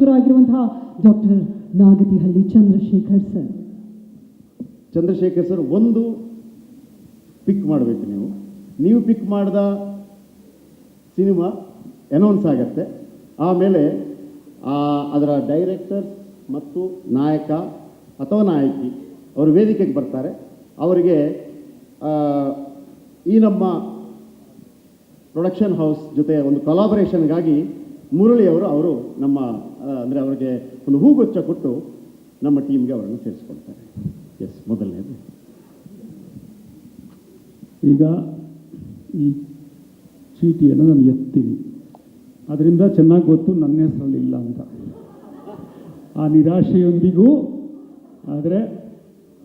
ನಿರ್ದೇಶಕರಾಗಿರುವಂತಹ doctor Nagathihalli Chandrashekhar sir. Chandrashekhar sir, ಒಂದು pick ಮಾಡಬೇಕು. ನೀವು ಪಿಕ್ ಮಾಡಿದ ಸಿನಿಮಾ ಅನೌನ್ಸ್ ಆಗತ್ತೆ. ಆಮೇಲೆ ಅದರ ಡೈರೆಕ್ಟರ್ ಮತ್ತು ನಾಯಕ ಅಥವಾ ನಾಯಕಿ ಅವರು ವೇದಿಕೆಗೆ ಬರ್ತಾರೆ. ಅವರಿಗೆ ಈ ನಮ್ಮ ಪ್ರೊಡಕ್ಷನ್ ಹೌಸ್ ಜೊತೆ ಒಂದು ಕೊಲಾಬರೇಷನ್ಗಾಗಿ ಮುರಳಿಯವರು ನಮ್ಮ ಅಂದರೆ ಅವರಿಗೆ ಒಂದು ಹೂಗುಚ್ಛ ಕೊಟ್ಟು ನಮ್ಮ ಟೀಮ್ಗೆ ಅವರನ್ನು ಸೇರಿಸ್ಕೊಳ್ತಾರೆ. ಎಸ್, ಮೊದಲನೇದು. ಈಗ ಈ ಚೀಟಿಯನ್ನು ನಾನು ಎತ್ತೀನಿ, ಅದರಿಂದ ಚೆನ್ನಾಗಿ ಗೊತ್ತು ನನ್ನ ಹೆಸರಲ್ಲಿ ಇಲ್ಲ ಅಂತ. ಆ ನಿರಾಶೆಯೊಂದಿಗೂ ಆದರೆ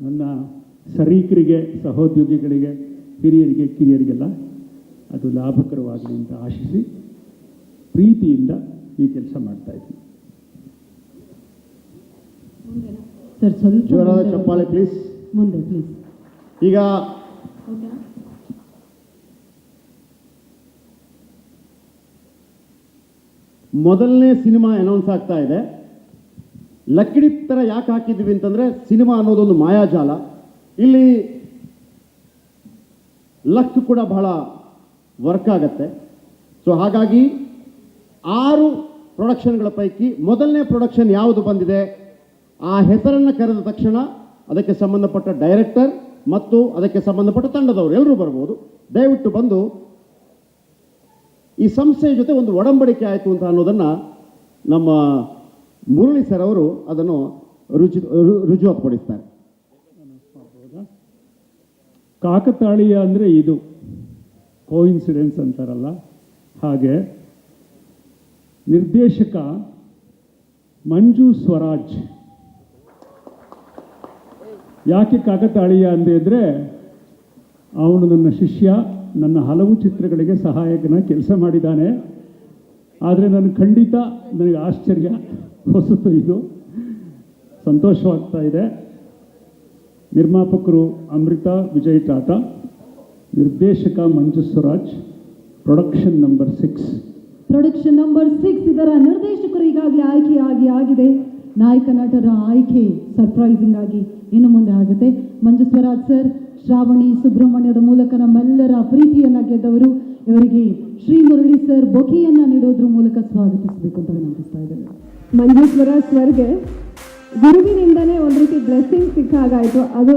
ನನ್ನ ಸರೀಕರಿಗೆ, ಸಹೋದ್ಯೋಗಿಗಳಿಗೆ, ಹಿರಿಯರಿಗೆ, ಕಿರಿಯರಿಗೆಲ್ಲ ಅದು ಲಾಭಕರವಾಗಲಿ ಅಂತ ಆಶಿಸಿ ಪ್ರೀತಿಯಿಂದ ಈ ಕೆಲಸ ಮಾಡ್ತಾಯಿದ್ದೀನಿ. ಸರ್ ಸ್ವಲ್ಪ ಜೋರಾದ ಚಪ್ಪಾಳೆ ಪ್ಲೀಸ್. ಮುಂದೆ ಪ್ಲೀಸ್. ಈಗ ಮೊದಲನೇ ಸಿನಿಮಾ ಅನೌನ್ಸ್ ಆಗ್ತಾ ಇದೆ. ಲಕ್ಕಿಡಿ ಥರ ಯಾಕೆ ಹಾಕಿದ್ವಿ ಅಂತಂದರೆ, ಸಿನಿಮಾ ಅನ್ನೋದೊಂದು ಮಾಯಾಜಾಲ. ಇಲ್ಲಿ ಲಕ್ ಕೂಡ ಬಹಳ ವರ್ಕ್ ಆಗತ್ತೆ. ಸೊ ಹಾಗಾಗಿ 6 ಪ್ರೊಡಕ್ಷನ್ಗಳ ಪೈಕಿ ಮೊದಲನೇ ಪ್ರೊಡಕ್ಷನ್ ಯಾವುದು ಬಂದಿದೆ, ಆ ಹೆಸರನ್ನು ಕರೆದ ತಕ್ಷಣ ಅದಕ್ಕೆ ಸಂಬಂಧಪಟ್ಟ ಡೈರೆಕ್ಟರ್ ಮತ್ತು ಅದಕ್ಕೆ ಸಂಬಂಧಪಟ್ಟ ತಂಡದವರು ಎಲ್ಲರೂ ಬರ್ಬೋದು. ದಯವಿಟ್ಟು ಬಂದು ಈ ಸಂಸ್ಥೆಯ ಜೊತೆ ಒಂದು ಒಡಂಬಡಿಕೆ ಆಯಿತು ಅಂತ ಅನ್ನೋದನ್ನು ನಮ್ಮ ಮುರಳಿ ಸರ್ ಅವರು ಅದನ್ನು ರುಜುವಾತುಪಡಿಸ್ತಾರೆ. ಕಾಕತಾಳೀಯ ಅಂದರೆ ಇದು ಕೋಇನ್ಸಿಡೆನ್ಸ್ ಅಂತಾರಲ್ಲ ಹಾಗೆ. ನಿರ್ದೇಶಕ ಮಂಜು ಸ್ವರಾಜ್ ಯಾಕೆ ಕಾಕತಾಳೀಯ ಅಂದರೆ ಅವನು ನನ್ನ ಶಿಷ್ಯ, ನನ್ನ ಹಲವು ಚಿತ್ರಗಳಿಗೆ ಸಹಾಯಕನ ಕೆಲಸ ಮಾಡಿದ್ದಾನೆ. ಆದರೆ ನನಗೆ ಆಶ್ಚರ್ಯ, ಹೊಸತು, ಇದು ಸಂತೋಷವಾಗ್ತಾ ಇದೆ. ನಿರ್ಮಾಪಕರು ಅಮೃತಾ ವಿಜಯ್ ಟಾಟಾ, ನಿರ್ದೇಶಕ Manju Swaraj, production number 6. Production number 6 ಇದರ ನಿರ್ದೇಶಕರು ಈಗಾಗಲೇ ಆಗಿದೆ. ನಾಯಕ ನಟರ ಆಯ್ಕೆ ಸರ್ಪ್ರೈಸಿಂಗ್ ಆಗಿ ಇನ್ನು ಮುಂದೆ ಆಗುತ್ತೆ. ಮಂಜು ಸ್ವರಾಜ್ ಸರ್ ಶ್ರಾವಣಿ ಸುಬ್ರಹ್ಮಣ್ಯದ ಮೂಲಕ ನಮ್ಮೆಲ್ಲರ ಪ್ರೀತಿಯನ್ನು ಗೆದ್ದವರು. ಇವರಿಗೆ ಶ್ರೀ ಮುರಳಿ ಸರ್ ಬೊಕೆಯನ್ನು ನೀಡೋದ್ರ ಮೂಲಕ ಸ್ವಾಗತಿಸಬೇಕು ಅಂತ ವಿನಂತಿಸ್ತಾ ಇದ್ದಾರೆ. ಮಂಜು ಸ್ವರಾಜ್ ಸರ್ಗೆ ಗುರುವಿನಿಂದನೇ ಒಂದು ರೀತಿ ಬ್ಲೆಸ್ಸಿಂಗ್ ಸಿಕ್ಕಾಗಾಯಿತು. ಅದು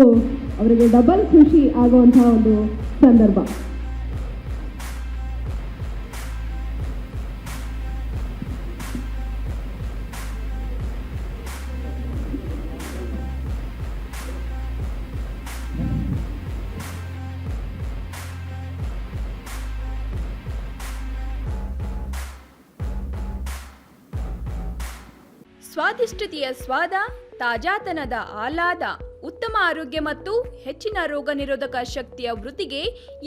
ಅವರಿಗೆ ಡಬಲ್ ಖುಷಿ ಆಗುವಂತಹ ಒಂದು ಸಂದರ್ಭ. ಸ್ವಾದಿಷ್ಟತೆಯ ಸ್ವಾದ, ತಾಜಾತನದ ಆಹ್ಲಾದ, ಉತ್ತಮ ಆರೋಗ್ಯ ಮತ್ತು ಹೆಚ್ಚಿನ ರೋಗ ನಿರೋಧಕ ಶಕ್ತಿಯ ವೃದ್ಧಿಗೆ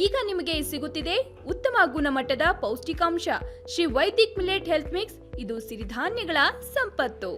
ಈಗ ನಿಮಗೆ ಸಿಗುತ್ತಿದೆ ಉತ್ತಮ ಗುಣಮಟ್ಟದ ಪೌಷ್ಟಿಕಾಂಶ Shri Vaidik millet health mix. ಇದು ಸಿರಿಧಾನ್ಯಗಳ ಸಂಪತ್ತು.